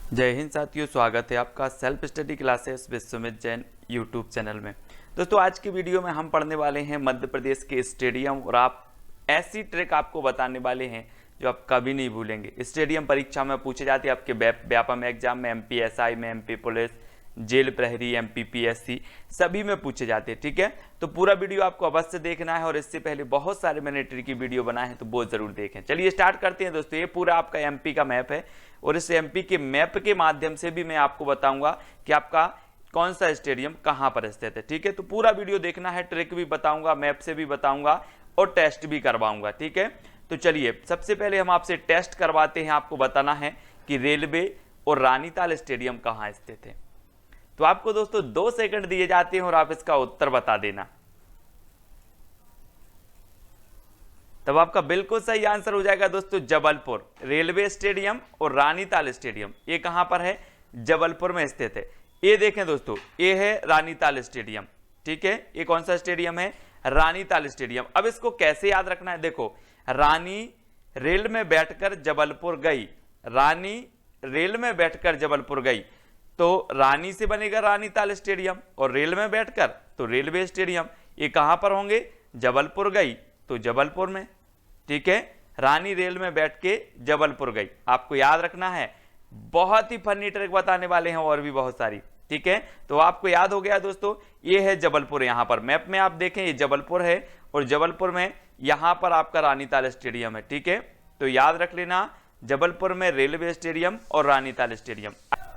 जय हिंद साथियों, स्वागत है आपका self study classes with Sumit Jain YouTube channel में। दोस्तों आज की वीडियो में हम पढ़ने वाले हैं मध्य प्रदेश के स्टेडियम और आप ऐसी ट्रिक आपको बताने वाले हैं जो आप कभी नहीं भूलेंगे। स्टेडियम परीक्षा में पूछे जाते हैं, आपके व्यापम एग्जाम में, MPSI में, MP पुलिस, जेल प्रहरी, MPPSC सभी में पूछे जाते हैं। ठीक है, तो पूरा वीडियो आपको अवश्य देखना है और इससे पहले बहुत सारे मैंने ट्रिक की वीडियो बनाए हैं तो वो जरूर देखें। चलिए स्टार्ट करते हैं दोस्तों। ये पूरा आपका MP का मैप है और इस MP के मैप के माध्यम से भी मैं आपको बताऊंगा कि आपका कौन सा स्टेडियम कहां पर स्थित है। ठीक है, तो पूरा वीडियो देखना है, ट्रिक भी बताऊंगा, मैप से भी बताऊंगा और टेस्ट भी करवाऊंगा। ठीक है, तो चलिए सबसे पहले हम आपसे टेस्ट करवाते हैं। आपको बताना है कि रेलवे और रानीताल स्टेडियम कहां स्थित है। तो आपको दोस्तों 2 सेकंड दिए जाते हैं और आप इसका उत्तर बता देना। तब आपका बिल्कुल सही आंसर हो जाएगा दोस्तों जबलपुर। रेलवे स्टेडियम और रानीताल स्टेडियम ये कहां पर है? जबलपुर में स्थित है। ये देखें दोस्तों, ये है रानीताल स्टेडियम। ठीक है, ये कौन सा स्टेडियम है? रानीताल स्टेडियम। अब इसको कैसे याद रखना है? देखो, रानी रेल में बैठकर जबलपुर गई, रानी रेल में बैठकर जबलपुर गई तो रानी से बनेगा रानीताल स्टेडियम और रेल में बैठकर तो रेलवे स्टेडियम। ये कहां पर होंगे? जबलपुर गई तो जबलपुर में। ठीक है, रानी रेल में बैठ के जबलपुर गई, आपको याद रखना है। बहुत ही फनी ट्रिक बताने वाले हैं और भी बहुत सारी। ठीक है, तो आपको याद हो गया दोस्तों, ये है जबलपुर। यहां पर मैप में आप देखें ये जबलपुर है और जबलपुर में यहां पर आपका रानीताल स्टेडियम है। ठीक है, तो याद रख लेना, जबलपुर में रेलवे स्टेडियम और रानीताल स्टेडियम।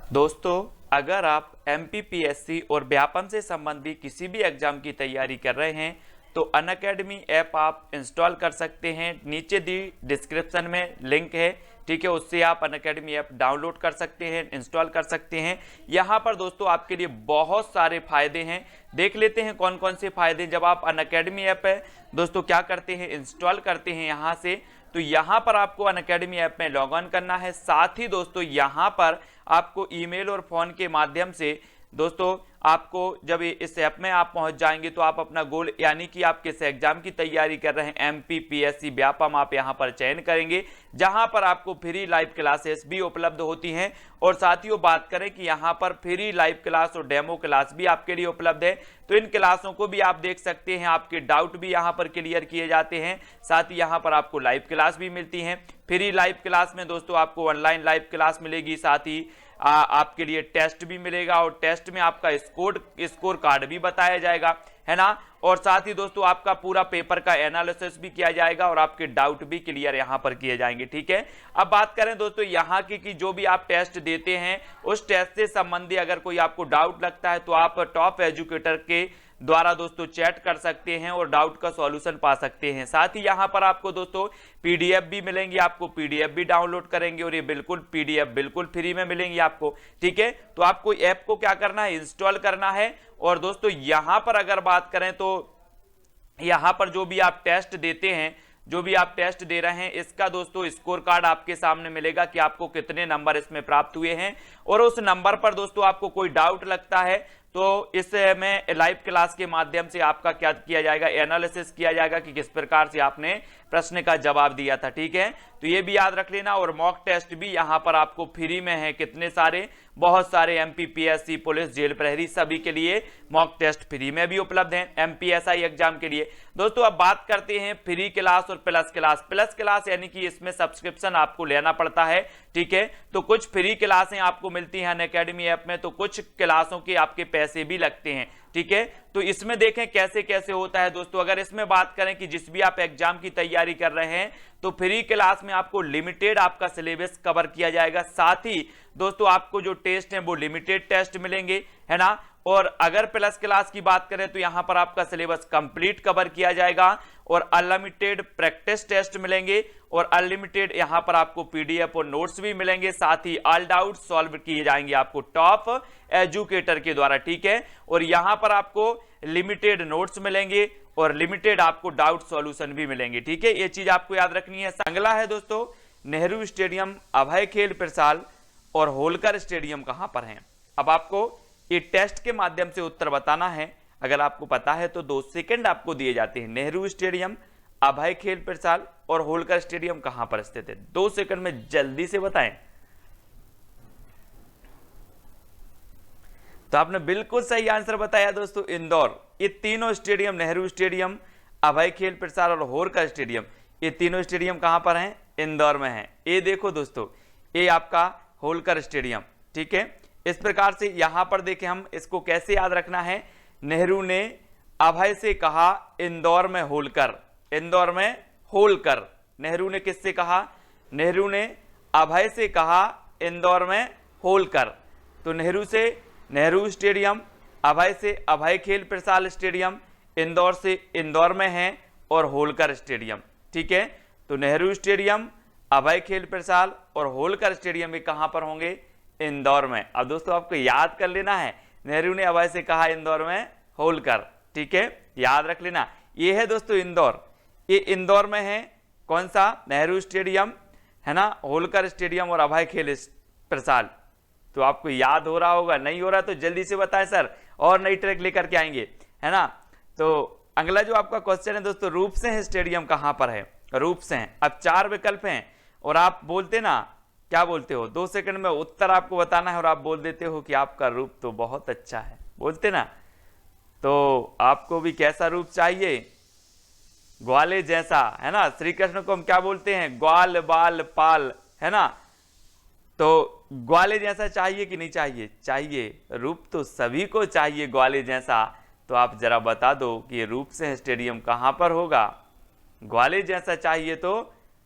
दोस्तों अगर आप MPPSC और व्यापम से संबंधित किसी भी एग्जाम की तैयारी कर रहे हैं तो अनअकैडमी ऐप आप इंस्टॉल कर सकते हैं। नीचे दी डिस्क्रिप्शन में लिंक है। ठीक है, उससे आप अनअकैडमी ऐप डाउनलोड कर सकते हैं, इंस्टॉल कर सकते हैं। यहाँ पर दोस्तों आपके लिए बहुत सारे फायदे हैं, देख लेते हैं कौन कौन से फायदे। जब आप अनअकैडमी ऐप है दोस्तों क्या करते हैं, इंस्टॉल करते हैं यहाँ से, तो यहाँ पर आपको अनअकैडमी ऐप में लॉग इन करना है। साथ ही दोस्तों यहाँ पर आपको ईमेल और फोन के माध्यम से दोस्तों आपको जब इस ऐप में आप पहुंच जाएंगे तो आप अपना गोल यानी कि आप किस एग्जाम की तैयारी कर रहे हैं, MPPSC व्यापम, आप यहां पर चयन करेंगे जहां पर आपको फ्री लाइव क्लासेस भी उपलब्ध होती हैं। और साथियों बात करें कि यहां पर फ्री लाइव क्लास और डेमो क्लास भी आपके लिए उपलब्ध है, तो इन क्लासों को भी आप देख सकते हैं। आपके डाउट भी यहां पर क्लियर किए जाते हैं, साथ ही यहां पर आपको लाइव क्लास भी मिलती है। फ्री लाइव क्लास में दोस्तों आपको ऑनलाइन लाइव क्लास मिलेगी, साथ ही आपके लिए टेस्ट भी मिलेगा और टेस्ट में आपका स्कोर कार्ड भी बताया जाएगा, है ना। और साथ ही दोस्तों आपका पूरा पेपर का एनालिसिस भी किया जाएगा और आपके डाउट भी क्लियर यहां पर किए जाएंगे। ठीक है, अब बात करें दोस्तों यहां की कि जो भी आप टेस्ट देते हैं उस टेस्ट से संबंधी अगर कोई आपको डाउट लगता है तो आप टॉप एजुकेटर के द्वारा दोस्तों चैट कर सकते हैं और डाउट का सॉल्यूशन पा सकते हैं। साथ ही यहां पर आपको दोस्तों PDF भी मिलेंगी, आपको PDF भी डाउनलोड करेंगे और ये बिल्कुल PDF बिल्कुल फ्री में मिलेंगी आपको। ठीक है, तो आपको ऐप को क्या करना है, इंस्टॉल करना है। और दोस्तों यहां पर अगर बात करें तो यहां पर जो भी आप टेस्ट देते हैं, जो भी आप टेस्ट दे रहे हैं, इसका दोस्तों स्कोर कार्ड आपके सामने मिलेगा कि आपको कितने नंबर इसमें प्राप्त हुए हैं। और उस नंबर पर दोस्तों आपको कोई डाउट लगता है तो इस में लाइव क्लास के माध्यम से आपका क्या किया जाएगा, एनालिसिस किया जाएगा कि किस प्रकार से आपने प्रश्न का जवाब दिया था। ठीक है, तो ये भी याद रख लेना। और मॉक टेस्ट भी यहां पर आपको फ्री में है, कितने सारे, बहुत सारे MPPSC पुलिस, जेल प्रहरी सभी के लिए मॉक टेस्ट फ्री में भी उपलब्ध हैं, MPSI एग्जाम के लिए। दोस्तों अब बात करते हैं फ्री क्लास और प्लस क्लास। प्लस क्लास यानी कि इसमें सब्सक्रिप्शन आपको लेना पड़ता है। ठीक है, तो कुछ फ्री क्लासें आपको मिलती हैं अनअकैडमी ऐप में, तो कुछ क्लासों के आपके पैसे भी लगते हैं। ठीक है, तो इसमें देखें कैसे कैसे होता है दोस्तों। अगर इसमें बात करें कि जिस भी आप एग्जाम की तैयारी कर रहे हैं तो फ्री क्लास में आपको लिमिटेड आपका सिलेबस कवर किया जाएगा। साथ ही दोस्तों आपको जो टेस्ट हैं वो लिमिटेड टेस्ट मिलेंगे, है ना। और अगर प्लस क्लास की बात करें तो यहां पर आपका सिलेबस कंप्लीट कवर किया जाएगा और अनलिमिटेड प्रैक्टिस टेस्ट मिलेंगे और अनलिमिटेड यहां पर आपको PDF और नोट्स भी मिलेंगे। साथ ही ऑल डाउट सॉल्व किए जाएंगे आपको टॉप एजुकेटर के द्वारा। ठीक है, और यहां पर आपको लिमिटेड नोट्स मिलेंगे और लिमिटेड आपको डाउट सॉल्यूशन भी मिलेंगे। ठीक है, ये चीज आपको याद रखनी है। अगला है दोस्तों नेहरू स्टेडियम, अभय खेल प्रसाल और होलकर स्टेडियम कहां पर हैं। अब आपको ये टेस्ट के माध्यम से उत्तर बताना है। अगर आपको पता है तो 2 सेकंड आपको दिए जाते हैं। नेहरू स्टेडियम, अभय खेल प्रसाल और होलकर स्टेडियम कहां पर स्थित है? 2 सेकंड में जल्दी से बताएं। तो आपने बिल्कुल सही आंसर बताया दोस्तों, इंदौर। ये तीनों स्टेडियम, नेहरू स्टेडियम, अभय खेल प्रसार और होलकर स्टेडियम, ये तीनों स्टेडियम कहां पर हैं? इंदौर में हैं। ये देखो दोस्तों, ये आपका होलकर स्टेडियम, ठीक है। इस प्रकार से यहां पर देखें हम इसको कैसे याद रखना है, नेहरू ने अभय से कहा इंदौर में होलकर, इंदौर में होलकर। नेहरू ने किससे कहा? नेहरू ने अभय से कहा इंदौर में होलकर। तो नेहरू से नेहरू स्टेडियम, अभय से अभय खेल प्रसार स्टेडियम, इंदौर से इंदौर में है, और होलकर स्टेडियम, ठीक है। तो नेहरू स्टेडियम, अभय खेल प्रसार और होलकर स्टेडियम भी कहां पर होंगे? इंदौर में। अब दोस्तों आपको याद कर लेना है, नेहरू ने अभय से कहा इंदौर में होलकर, ठीक है, याद रख लेना। ये है दोस्तों इंदौर, ये इंदौर में है कौन सा? नेहरू स्टेडियम, है ना, होलकर स्टेडियम और अभय खेल प्रसार। तो आपको याद हो रहा होगा, नहीं हो रहा तो जल्दी से बताएं सर, और नई ट्रैक लेकर के आएंगे, है ना। तो अगला जो आपका क्वेश्चन है दोस्तों, रूप सिंह स्टेडियम कहां पर है? रूप सिंह। अब 4 विकल्प हैं और आप बोलते ना, क्या बोलते हो? 2 सेकंड में उत्तर आपको बताना है और आप बोल देते हो कि आपका रूप तो बहुत अच्छा है, बोलते ना। तो आपको भी कैसा रूप चाहिए? ग्वाले जैसा, है ना। श्री कृष्ण को हम क्या बोलते हैं? ग्वाल बाल पाल, है ना। तो ग्वाले जैसा चाहिए कि नहीं चाहिए? चाहिए। रूप तो सभी को चाहिए ग्वाले जैसा। तो आप जरा बता दो कि रूप सिंह स्टेडियम कहां पर होगा? ग्वाले जैसा चाहिए तो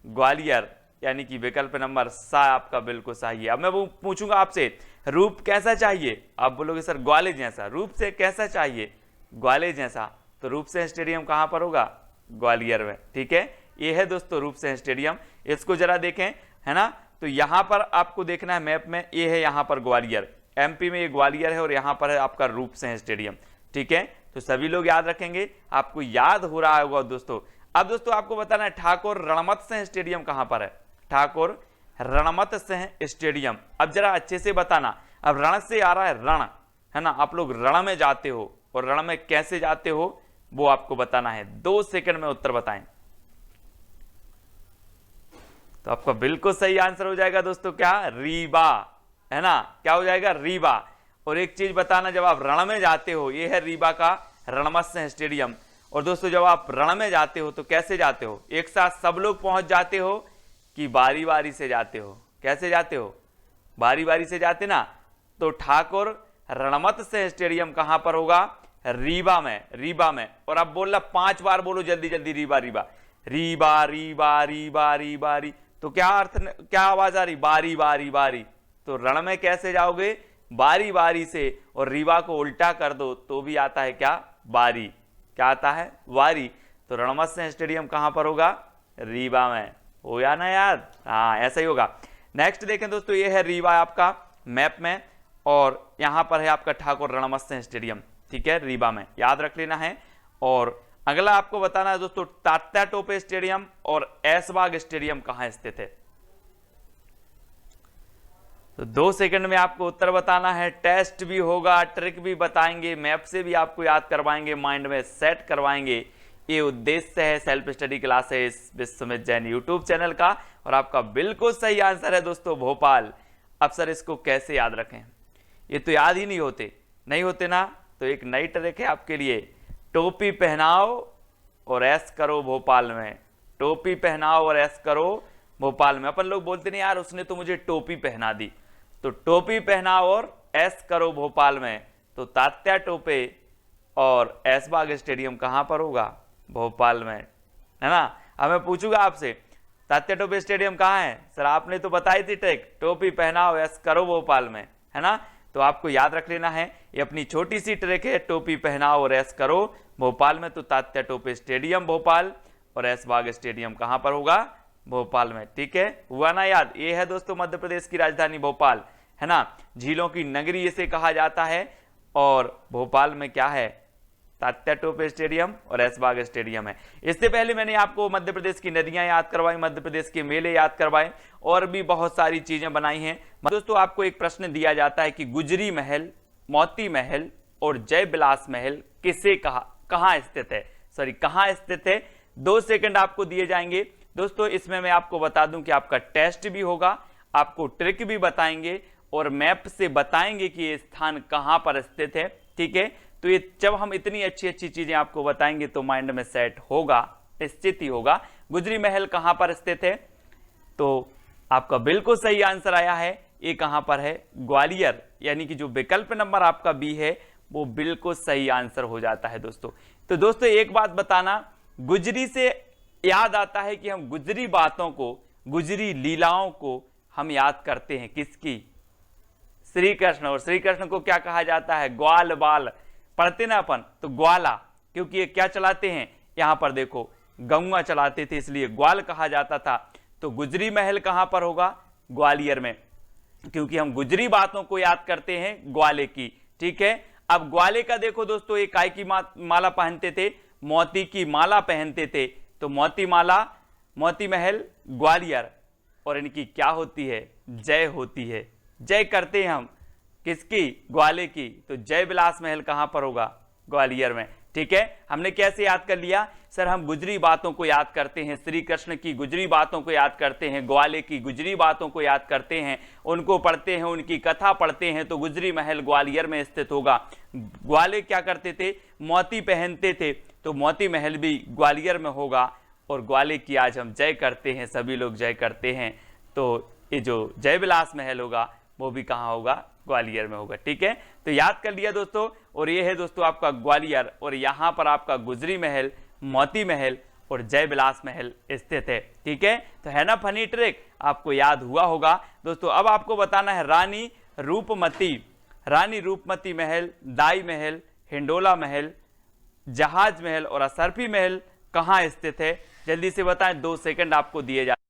ग्वालियर, यानी कि विकल्प नंबर सा आपका बिल्कुल सही है। अब मैं वो पूछूंगा आपसे, रूप कैसा चाहिए? आप बोलोगे सर ग्वाले जैसा। रूप से कैसा चाहिए? ग्वाले जैसा। तो रूप सिंह स्टेडियम कहां पर होगा? ग्वालियर में, ठीक है। ये है दोस्तों रूप सिंह स्टेडियम। इसको जरा देखें, है ना। तो यहां पर आपको देखना है मैप में, ये है यहां पर ग्वालियर, एमपी में ये ग्वालियर है, और यहां पर है आपका रूप सिंह स्टेडियम, ठीक है। तो सभी लोग याद रखेंगे, आपको याद हो रहा होगा दोस्तों। अब दोस्तों आपको बताना है ठाकुर रणमत सिंह स्टेडियम कहां पर है? ठाकुर रणमत सिंह स्टेडियम। अब जरा अच्छे से बताना, अब रण से आ रहा है रण, है ना। आप लोग रण में जाते हो, और रण में कैसे जाते हो वो आपको बताना है। 2 सेकंड में उत्तर बताएं। तो आपका बिल्कुल सही आंसर हो जाएगा दोस्तों, क्या? रीवा, है ना। क्या हो जाएगा? रीवा। और एक चीज बताना, जब आप रण में जाते हो, ये है रीवा का रणमत सिंह स्टेडियम। और दोस्तों जब आप रण में जाते हो तो कैसे जाते हो? एक साथ सब लोग पहुंच जाते हो कि बारी बारी से जाते हो? कैसे जाते हो? बारी बारी से जाते ना। तो ठाकुर रणमत सिंह स्टेडियम कहां पर होगा? रीवा में, रीवा में। और अब बोलना 5 बार बोलो जल्दी जल्दी, रीवा रीवा रीवा रीवा रीवा रीवा री। तो क्या अर्थ, क्या आवाज आ रही? बारी बारी बारी। तो रण में कैसे जाओगे? बारी बारी से। और रीवा को उल्टा कर दो तो भी आता है क्या? बारी। क्या आता है? वारी। तो रणमत सिंह स्टेडियम कहां पर होगा? रीवा में। हो या ना याद? हाँ, ऐसा ही होगा। नेक्स्ट देखें दोस्तों, ये है रीवा आपका मैप में, और यहां पर है आपका ठाकुर रणमत सिंह स्टेडियम, ठीक है, रीवा में, याद रख लेना है। और अगला आपको बताना है दोस्तों, तात्या टोपे स्टेडियम और ऐशबाग स्टेडियम कहां स्थित है? तो 2 सेकंड में आपको उत्तर बताना है। टेस्ट भी होगा, ट्रिक भी बताएंगे, मैप से भी आपको याद करवाएंगे, माइंड में सेट करवाएंगे। ये उद्देश्य है self study classes Vishwamit Jain YouTube channel का। और आपका बिल्कुल सही आंसर है दोस्तों भोपाल। अब सर इसको कैसे याद रखें? ये तो याद ही नहीं होते, नहीं होते ना। तो एक नई ट्रिक है आपके लिए, टोपी पहनाओ और ऐश करो भोपाल में। टोपी पहनाओ और ऐश करो भोपाल में। अपन लोग बोलते नहीं यार उसने तो मुझे टोपी पहना दी। तो टोपी पहनाओ और ऐश करो भोपाल में। तो तात्या टोपे और ऐशबाग स्टेडियम कहां पर होगा? भोपाल में, है ना। अब मैं पूछूंगा आपसे, तात्या टोपे स्टेडियम कहां है? सर आपने तो बताई थी ट्रिक, टोपी पहनाओ ऐश करो भोपाल में, है ना। तो आपको याद रख लेना है, ये अपनी छोटी सी ट्रिक है, टोपी पहनाओ और ऐश करो भोपाल में। तो तात्या टोपे स्टेडियम भोपाल और ऐशबाग स्टेडियम कहां पर होगा? भोपाल में, ठीक है। हुआ ना याद? ये है दोस्तों मध्य प्रदेश की राजधानी भोपाल, है ना। झीलों की नगरी इसे कहा जाता है। और भोपाल में क्या है? तात्या टोपे स्टेडियम और ऐशबाग स्टेडियम है। इससे पहले मैंने आपको मध्य प्रदेश की नदियां याद करवाई, मध्य प्रदेश के मेले याद करवाए, और भी बहुत सारी चीजें बनाई हैं। दोस्तों आपको एक प्रश्न दिया जाता है कि गुजरी महल, मोती महल और जय विलास महल किसे कहां स्थित है? सॉरी, कहां स्थित है? 2 सेकंड आपको दिए जाएंगे दोस्तों। इसमें मैं आपको बता दूं कि आपका टेस्ट भी होगा, आपको ट्रिक भी बताएंगे, और मैप से बताएंगे कि ये स्थान कहां पर स्थित है। ठीक है, तो ये जब हम इतनी अच्छी अच्छी चीजें आपको बताएंगे तो माइंड में सेट होगा, निश्चित ही होगा। गुजरी महल कहां पर स्थित है? तो आपका बिल्कुल सही आंसर आया है। ये कहां पर है? ग्वालियर, यानी कि जो विकल्प नंबर आपका बी है वो बिल्कुल सही आंसर हो जाता है दोस्तों। तो दोस्तों एक बात बताना, गुजरी से याद आता है कि हम गुजरी बातों को, गुजरी लीलाओं को हम याद करते हैं किसकी? श्री कृष्ण। और श्री कृष्ण को क्या कहा जाता है? ग्वाल बाल। पढ़ते ना अपन तो ग्वाला, क्योंकि ये क्या चलाते हैं? यहां पर देखो गौवा चलाते थे, इसलिए ग्वाल कहा जाता था। तो गुजरी महल कहां पर होगा? ग्वालियर में, क्योंकि हम गुजरी बातों को याद करते हैं ग्वाले की। ठीक है, अब ग्वाले का देखो दोस्तों, ये काय की माला पहनते थे? मोती की माला पहनते थे। तो मोती माला, मोती महल ग्वालियर, और इनकी क्या होती है? जय होती है। जय करते हैं हम किसकी? ग्वाले की। तो जय विलास महल कहां पर होगा? ग्वालियर में। ठीक है, हमने कैसे याद कर लिया? सर हम गुजरी बातों को याद करते हैं, श्री कृष्ण की गुजरी बातों को याद करते हैं, ग्वाले की गुजरी बातों को याद करते हैं, उनको पढ़ते हैं, उनकी कथा पढ़ते हैं, तो गुजरी महल ग्वालियर में स्थित होगा। ग्वाले क्या करते थे? मोती पहनते थे, तो मोती महल भी ग्वालियर में होगा। और ग्वाले की आज हम जय करते हैं, सभी लोग जय करते हैं, तो ये जो जय विलास महल होगा वो भी कहाँ होगा? ग्वालियर में होगा। ठीक है, तो याद कर लिया दोस्तों। और ये है दोस्तों आपका ग्वालियर, और यहाँ पर आपका गुजरी महल, मोती महल और जय विलास महल स्थित है। ठीक है, तो है ना फनी ट्रिक, आपको याद हुआ होगा दोस्तों। अब आपको बताना है रानी रूपमती, रानी रूपमती महल, दाई महल, हिंडोला महल, जहाज महल और असरफी महल कहाँ स्थित है? जल्दी से बताएं, 2 सेकंड आपको दिए जाते।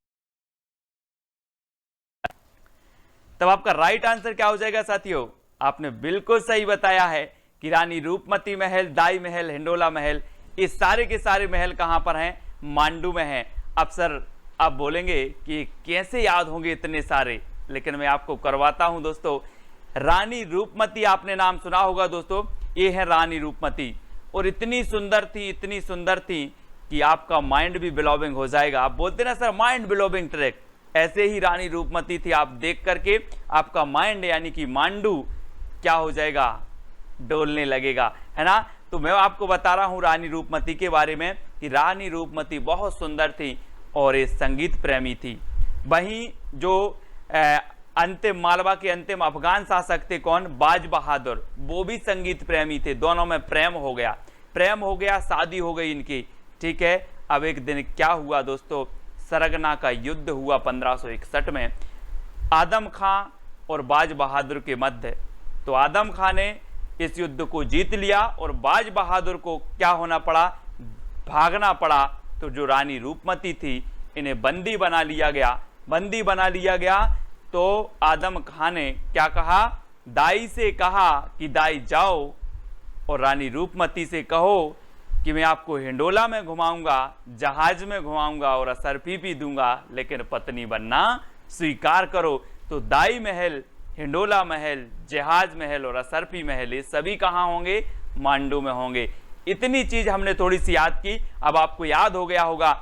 तब आपका राइट आंसर क्या हो जाएगा साथियों? आपने बिल्कुल सही बताया है कि रानी रूपमती महल, दाई महल, हिंडोला महल, ये सारे के सारे महल कहां पर हैं? मांडू में हैं। अब सर आप बोलेंगे कि कैसे याद होंगे इतने सारे, लेकिन मैं आपको करवाता हूं दोस्तों। रानी रूपमती आपने नाम सुना होगा दोस्तों, ये है रानी रूपमती, और इतनी सुंदर थी, इतनी सुंदर थी कि आपका माइंड भी ब्लोविंग हो जाएगा। आप बोलते ना सर माइंड ब्लोविंग ट्रैक, ऐसे ही रानी रूपमती थी। आप देख करके आपका माइंड यानी कि मांडू क्या हो जाएगा? डोलने लगेगा, है ना। तो मैं आपको बता रहा हूं रानी रूपमती के बारे में कि रानी रूपमती बहुत सुंदर थी और ये संगीत प्रेमी थी। वहीं जो अंतिम मालवा के अंतिम अफगान शासक थे कौन? बाज बहादुर, वो भी संगीत प्रेमी थे। दोनों में प्रेम हो गया, शादी हो गई इनकी। ठीक है, अब एक दिन क्या हुआ दोस्तों? सरगना का युद्ध हुआ 1561 में आदम खां और बाज बहादुर के मध्य। तो आदम खां ने इस युद्ध को जीत लिया और बाज बहादुर को क्या होना पड़ा? भागना पड़ा। तो जो रानी रूपमती थी इन्हें बंदी बना लिया गया। तो आदम खां ने क्या कहा? दाई से कहा कि दाई जाओ और रानी रूपमती से कहो कि मैं आपको हिंडोला में घुमाऊंगा, जहाज में घुमाऊंगा और असरफी भी दूंगा, लेकिन पत्नी बनना स्वीकार करो। तो दाई महल, हिंडोला महल, जहाज महल और असरफी महल ये सभी कहाँ होंगे? मांडू में होंगे। इतनी चीज हमने थोड़ी सी याद की। अब आपको याद हो गया होगा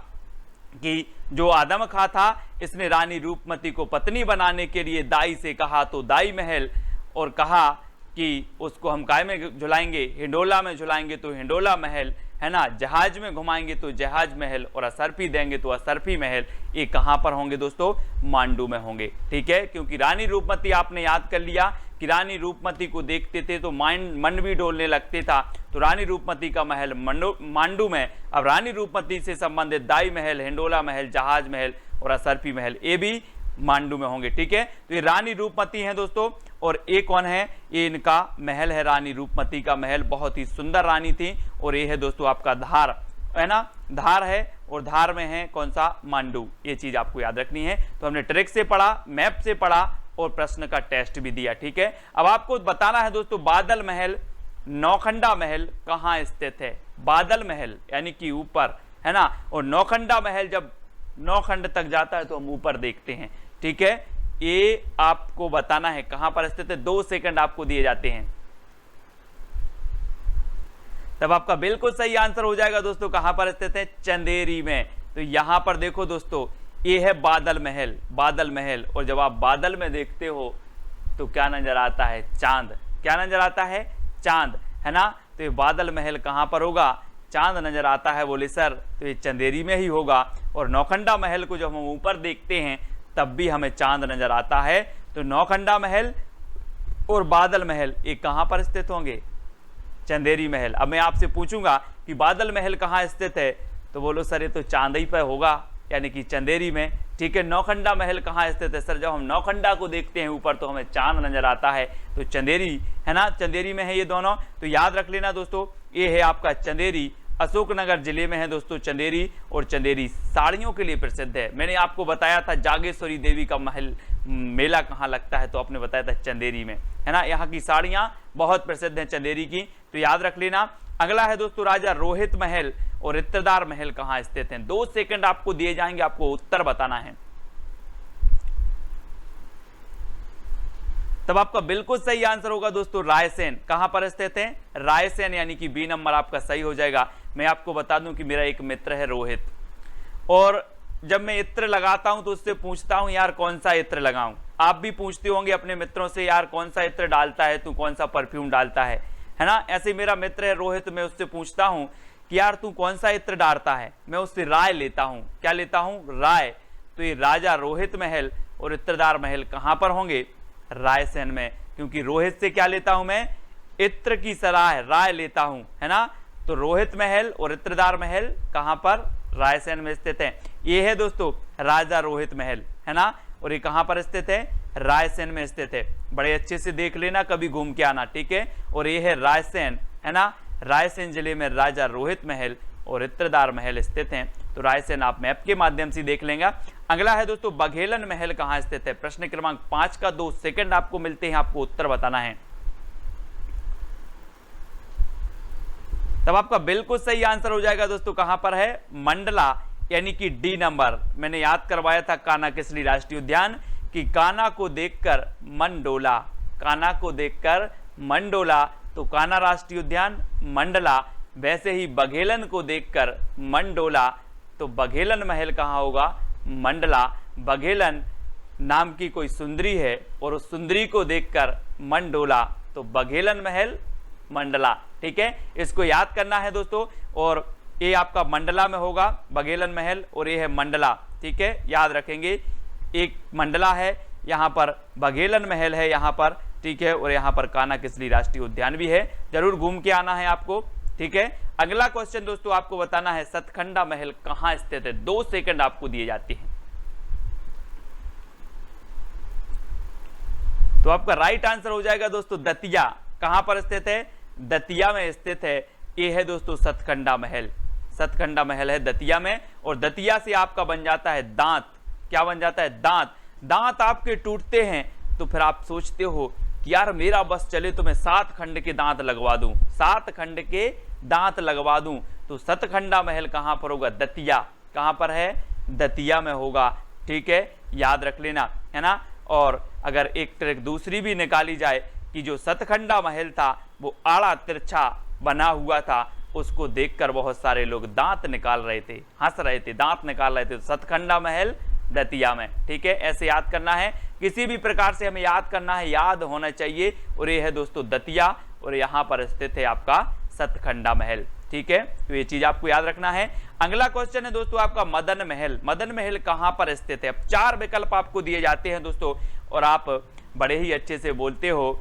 कि जो आदम खां था इसने रानी रूपमती को पत्नी बनाने के लिए दाई से कहा, तो दाई महल, और कहा कि उसको हम काय में झुलाएंगे? हिंडोला में झुलाएंगे, तो हिंडोला महल, है ना। जहाज में घुमाएंगे तो जहाज महल, और असरफी देंगे तो असरफी महल। ये कहां पर होंगे दोस्तों? मांडू में होंगे। ठीक है, क्योंकि रानी रूपमती आपने याद कर लिया कि रानी रूपमती को देखते थे तो मन भी डोलने लगते था। तो रानी रूपमती का महल मांडू में। अब रानी रूपमती से संबंधित दाई महल, हिंडोला महल, जहाज महल और असरफी महल ये भी मांडू में होंगे। ठीक है, तो ये रानी रूपमती हैं दोस्तों। और ये कौन है? ये इनका महल है, रानी रूपमती का महल। बहुत ही सुंदर रानी थी। और ये है दोस्तों आपका धार, है ना, धार है, और धार में है कौन सा? मांडू। ये चीज आपको याद रखनी है। तो हमने ट्रिक से पढ़ा, मैप से पढ़ा और प्रश्न का टेस्ट भी दिया। ठीक है, अब आपको बताना है दोस्तों बादल महल, नौखंडा महल कहाँ स्थित है? बादल महल यानी कि ऊपर, है ना। और नौखंडा महल जब 9 खंड तक जाता है तो हम ऊपर देखते हैं। ठीक है, ये आपको बताना है कहां पर स्थित है। 2 सेकंड आपको दिए जाते हैं, तब आपका बिल्कुल सही आंसर हो जाएगा दोस्तों। कहां पर स्थित है? चंदेरी में। तो यहां पर देखो दोस्तों, ये है बादल महल, बादल महल। और जब आप बादल में देखते हो तो क्या नजर आता है? चांद। क्या नजर आता है? चांद, है ना। तो ये बादल महल कहाँ पर होगा? चांद नजर आता है। बोले सर तो ये चंदेरी में ही होगा। और नौखंडा महल को जब हम ऊपर देखते हैं तब भी हमें चांद नजर आता है। तो नौखंडा महल और बादल महल ये कहाँ पर स्थित होंगे? चंदेरी महल। अब मैं आपसे पूछूंगा कि बादल महल कहाँ स्थित है, तो बोलो सर ये तो चांदी पर होगा, यानी कि चंदेरी में। ठीक है। नौखंडा महल कहाँ स्थित है? सर जब हम नौखंडा को देखते हैं ऊपर तो हमें चांद नजर आता है, तो चंदेरी, है ना, चंदेरी में है ये दोनों। तो याद रख लेना दोस्तों, ये है आपका चंदेरी, अशोकनगर जिले में है दोस्तों चंदेरी। और चंदेरी साड़ियों के लिए प्रसिद्ध है। मैंने आपको बताया था जागेश्वरी देवी का महल मेला कहाँ लगता है, तो आपने बताया था चंदेरी में, है ना। यहाँ की साड़ियाँ बहुत प्रसिद्ध हैं चंदेरी की, तो याद रख लेना। अगला है दोस्तों राजा रोहित महल और इत्रदार महल कहाँ स्थित हैं? 2 सेकंड आपको दिए जाएंगे, आपको उत्तर बताना है। तब आपका बिल्कुल सही आंसर होगा दोस्तों रायसेन। कहां पर स्थित है? रायसेन, यानी कि बी नंबर आपका सही हो जाएगा। मैं आपको बता दूं कि मेरा एक मित्र है रोहित, और जब मैं इत्र लगाता हूं तो उससे पूछता हूं यार कौन सा इत्र लगाऊं। आप भी पूछते होंगे अपने मित्रों से यार कौन सा इत्र डालता है तू, कौन सा परफ्यूम डालता है ना। ऐसे मेरा मित्र है रोहित, मैं उससे पूछता हूं कि यार तू कौन सा इत्र डालता है, मैं उससे राय लेता हूं। क्या लेता हूं? राय। तो ये राजा रोहित महल और इत्रदार महल कहां पर होंगे? रायसेन में। क्योंकि रोहित से क्या लेता हूं मैं? इत्र की सलाह, राय लेता हूं, है ना। तो रोहित महल और इत्रदार महल कहां पर? रायसेन में स्थित है। ये है दोस्तों राजा रोहित महल, है ना, और ये कहां पर स्थित है? रायसेन में स्थित है। बड़े अच्छे से देख लेना, कभी घूम के आना, ठीक है। और ये है रायसेन, है ना। रायसेन जिले में राजा रोहित महल और इत्रदार महल स्थित हैं। तो रायसेन आप मैप के माध्यम से देख लेंगे। अगला है दोस्तों बघेलन महल कहां स्थित है? प्रश्न क्रमांक 5 का 2 सेकंड आपको मिलते हैं, आपको उत्तर बताना है। तब आपका बिल्कुल सही आंसर हो जाएगा दोस्तों, कहां पर है? मंडला, यानी कि डी नंबर। मैंने याद करवाया था कान्हा किसली राष्ट्रीय उद्यान कि कान्हा को देखकर मन डोला, कान्हा को देखकर मन डोला, तो कान्हा राष्ट्रीय उद्यान मंडला। वैसे ही बघेलन को देखकर मन डोला, तो बघेलन महल कहां होगा? मंडला। बघेलन नाम की कोई सुंदरी है और उस सुंदरी को देखकर मन डोला, तो बघेलन महल मंडला। ठीक है, इसको याद करना है दोस्तों। और ये आपका मंडला में होगा बघेलन महल, और ये है मंडला। ठीक है, याद रखेंगे, एक मंडला है, यहाँ पर बघेलन महल है यहाँ पर, ठीक है, और यहाँ पर कान्हा किसली राष्ट्रीय उद्यान भी है। जरूर घूम के आना है आपको, ठीक है। अगला क्वेश्चन दोस्तों आपको बताना है सतखंडा महल कहां स्थित है। 2 सेकंड आपको दिए जाते हैं। तो आपका राइट आंसर हो जाएगा दोस्तों दतिया। कहां पर स्थित है? दतिया में स्थित है। ये है दोस्तों सतखंडा महल, सतखंडा महल है दतिया में। और दतिया से आपका बन जाता है दांत। क्या बन जाता है? दांत। दांत आपके टूटते हैं तो फिर आप सोचते हो कि यार मेरा बस चले तो मैं 7 खंड के दांत लगवा दूं, 7 खंड के दांत लगवा दूं। तो सतखंडा महल कहां पर होगा? दतिया। कहां पर है? दतिया में होगा। ठीक है, याद रख लेना, है ना। और अगर एक ट्रिक दूसरी भी निकाली जाए कि जो सतखंडा महल था वो आड़ा तिरछा बना हुआ था, उसको देखकर बहुत सारे लोग दांत निकाल रहे थे, हंस रहे थे, दांत निकाल रहे थे। तो सतखंडा महल दतिया में। ठीक है, ऐसे याद करना है, किसी भी प्रकार से हमें याद करना है, याद होना चाहिए। और ये है दोस्तों दतिया, और यहाँ पर स्थित है आपका सतखंडा महल। ठीक है, तो ये चीज आपको याद रखना है। अगला क्वेश्चन है दोस्तों आपका मदन महल। मदन महल कहां पर स्थित है? अब 4 विकल्प आपको दिए जाते हैं दोस्तों, और आप बड़े ही अच्छे से बोलते हो।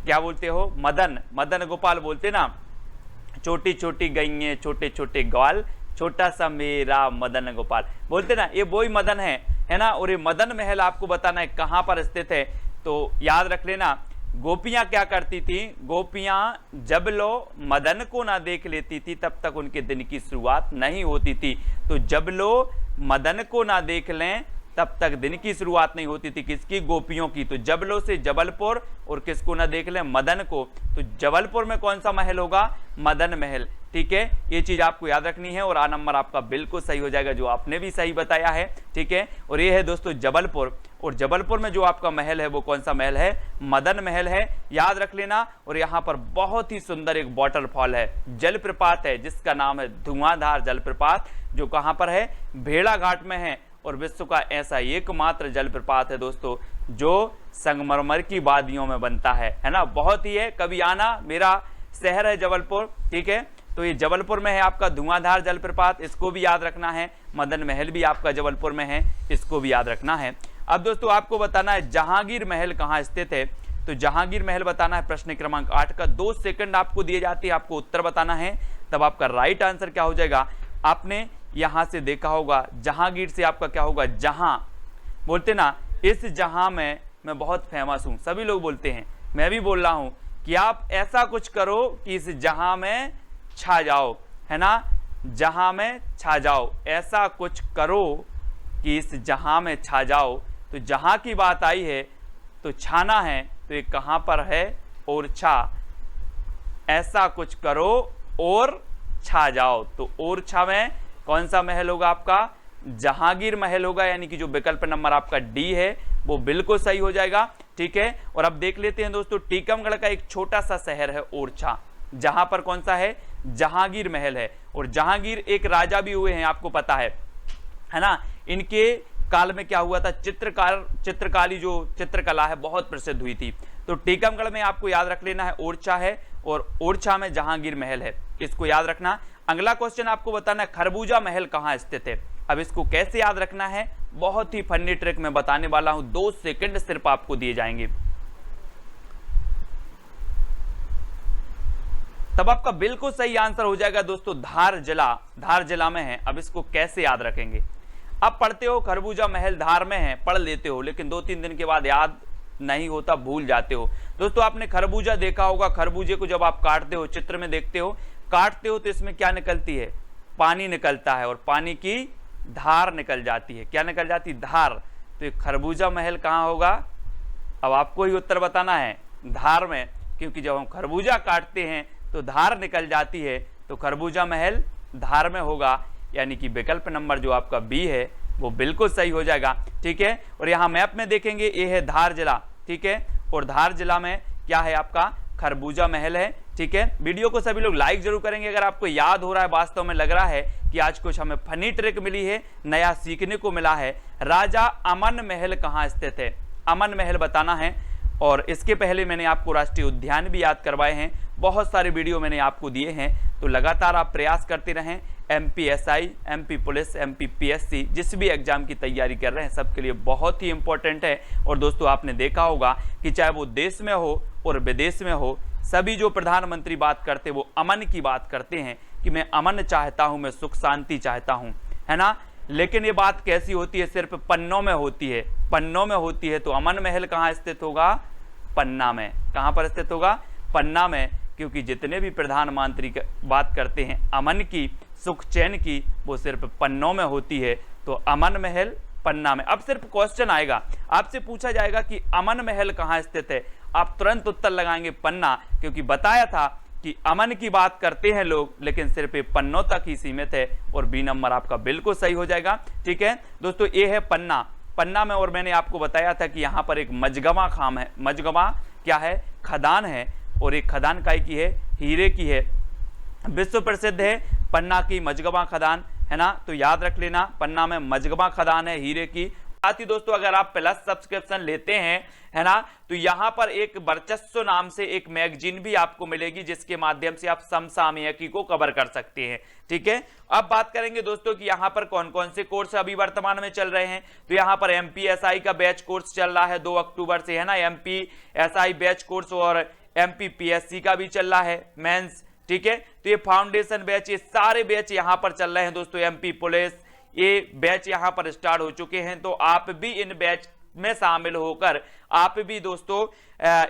क्या बोलते हो? मदन, मदन गोपाल बोलते ना। छोटी छोटी गईये छोटे छोटे ग्वाल, छोटा सा मेरा मदन गोपाल बोलते ना, ये वही मदन है ना। और ये मदन महल आपको बताना है कहां पर स्थित है। तो याद रख लेना, गोपियां क्या करती थी? गोपियां जब लो मदन को ना देख लेती थी तब तक उनके दिन की शुरुआत नहीं होती थी। तो जब लो मदन को ना देख लें तब तक दिन की शुरुआत नहीं होती थी। किसकी? गोपियों की। तो जबलो से जबलपुर, और किसको ना देख लें? मदन को। तो जबलपुर में कौन सा महल होगा? मदन महल। ठीक है, ये चीज आपको याद रखनी है। और आ नंबर आपका बिल्कुल सही हो जाएगा, जो आपने भी सही बताया है। ठीक है, और ये है दोस्तों जबलपुर। और जबलपुर में जो आपका महल है वो कौन सा महल है? मदन महल है, याद रख लेना। और यहाँ पर बहुत ही सुंदर एक वाटरफॉल है, जलप्रपात है, जिसका नाम है धुआंधार जलप्रपात, जो कहाँ पर है? भेड़ाघाट में है। और विश्व का ऐसा एकमात्र जलप्रपात है दोस्तों जो संगमरमर की वादियों में बनता है ना। बहुत ही है, कभी आना, मेरा शहर है जबलपुर, ठीक है। तो ये जबलपुर में है आपका धुआंधार जलप्रपात, इसको भी याद रखना है। मदन महल भी आपका जबलपुर में है, इसको भी याद रखना है। अब दोस्तों आपको बताना है जहांगीर महल कहाँ स्थित है। तो जहांगीर महल बताना है प्रश्न क्रमांक 8 का। 2 सेकंड आपको दिए जाते हैं, आपको उत्तर बताना है, तब आपका राइट आंसर क्या हो जाएगा। आपने यहां से देखा होगा जहांगीर से आपका क्या होगा, जहां बोलते ना, इस जहां में मैं बहुत फेमस हूं, सभी लोग बोलते हैं, मैं भी बोल रहा हूं कि आप ऐसा कुछ करो कि इस जहां में छा जाओ, है ना, जहां में छा जाओ, ऐसा कुछ करो कि इस जहां में छा जाओ। तो जहां की बात आई है तो छाना है, तो ये कहां पर है, ओरछा। ऐसा कुछ करो और छा जाओ, तो ओरछा में कौन सा महल होगा आपका, जहांगीर महल होगा, यानी कि जो विकल्प नंबर आपका डी है वो बिल्कुल सही हो जाएगा, ठीक है। और अब देख लेते हैं दोस्तों, टीकमगढ़ का एक छोटा सा शहर है ओरछा, जहां पर कौन सा है, जहांगीर महल है। और जहांगीर एक राजा भी हुए हैं, आपको पता है ना। इनके काल में क्या हुआ था, चित्रकारी जो चित्रकला है बहुत प्रसिद्ध हुई थी। तो टीकमगढ़ में आपको याद रख लेना है ओरछा है, और ओरछा में जहांगीर महल है, इसको याद रखना। अगला क्वेश्चन आपको बताना है खरबूजा महल कहां स्थित है। अब इसको कैसे याद रखना है, बहुत ही फनी ट्रिक मैं बताने वाला हूं, 2 सेकंड सिर्फ आपको दिए जाएंगे, तब आपका बिल्कुल सही आंसर हो जाएगा दोस्तों। धार जिला में है। अब इसको कैसे याद रखेंगे, अब पढ़ते हो खरबूजा महल धार में है, पढ़ लेते हो, लेकिन 2-3 दिन के बाद याद नहीं होता, भूल जाते हो। दोस्तों आपने खरबूजा देखा होगा, खरबूजे को जब आप काटते हो, चित्र में देखते हो, काटते हो तो इसमें क्या निकलती है, पानी निकलता है, और पानी की धार निकल जाती है। क्या निकल जाती है, धार। तो ये खरबूजा महल कहाँ होगा, अब आपको ही उत्तर बताना है, धार में, क्योंकि जब हम खरबूजा काटते हैं तो धार निकल जाती है, तो खरबूजा महल धार में होगा, यानी कि विकल्प नंबर जो आपका बी है वो बिल्कुल सही हो जाएगा, ठीक है। और यहाँ मैप में देखेंगे, ये है धार जिला, ठीक है, और धार जिला में क्या है आपका, खरबूजा महल है, ठीक है। वीडियो को सभी लोग लाइक जरूर करेंगे अगर आपको याद हो रहा है, वास्तव में लग रहा है कि आज कुछ हमें फनी ट्रिक मिली है, नया सीखने को मिला है। राजा अमन महल कहाँ स्थित है, अमन महल बताना है। और इसके पहले मैंने आपको राष्ट्रीय उद्यान भी याद करवाए हैं, बहुत सारे वीडियो मैंने आपको दिए हैं, तो लगातार आप प्रयास करते रहें। MPSI, MP पुलिस, MPPSC जिस भी एग्जाम की तैयारी कर रहे हैं सबके लिए बहुत ही इंपॉर्टेंट है। और दोस्तों आपने देखा होगा कि चाहे वो देश में हो और विदेश में हो, सभी जो प्रधानमंत्री बात करते हैं वो अमन की बात करते हैं कि मैं अमन चाहता हूं, मैं सुख शांति चाहता हूं, है ना। लेकिन ये बात कैसी होती है, सिर्फ पन्नों में होती है, पन्नों में होती है। तो अमन महल कहाँ स्थित होगा, पन्ना में। कहाँ पर स्थित होगा, पन्ना में, क्योंकि जितने भी प्रधानमंत्री बात करते हैं अमन की, सुख चैन की, वो सिर्फ पन्नों में होती है। तो अमन महल पन्ना में। अब सिर्फ क्वेश्चन आएगा, आपसे पूछा जाएगा कि अमन महल कहाँ स्थित है, आप तुरंत उत्तर लगाएंगे पन्ना, क्योंकि बताया था कि अमन की बात करते हैं लोग, लेकिन सिर्फ ये पन्नों तक ही सीमित है, और बी नंबर आपका बिल्कुल सही हो जाएगा, ठीक है दोस्तों। ये है पन्ना, पन्ना में, और मैंने आपको बताया था कि यहाँ पर एक मजगवा खाम है, मजगवा क्या है, खदान है, और एक खदान काय की है, हीरे की है, विश्व प्रसिद्ध है पन्ना की मजगवा खदान, है ना। तो याद रख लेना, पन्ना में मजगवा खदान है हीरे की। साथ ही दोस्तों अगर आप प्लस सब्सक्रिप्शन लेते हैं, है ना, तो यहाँ पर एक वर्चस्व नाम से एक मैगजीन भी आपको मिलेगी, जिसके माध्यम से आप समसामयिकी को कवर कर सकते हैं, ठीक है। अब बात करेंगे दोस्तों कि यहाँ पर कौन कौन से कोर्स अभी वर्तमान में चल रहे हैं। तो यहाँ पर MPSI का बैच कोर्स चल रहा है 2 अक्टूबर से, है ना, MPSI बैच कोर्स, और MPPSC का भी चल रहा है मेंस, ठीक है। तो ये फाउंडेशन बैच, ये सारे बैच यहाँ पर चल रहे हैं दोस्तों। MP पुलिस, ये बैच यहाँ पर स्टार्ट हो चुके हैं, तो आप भी इन बैच में शामिल होकर आप भी दोस्तों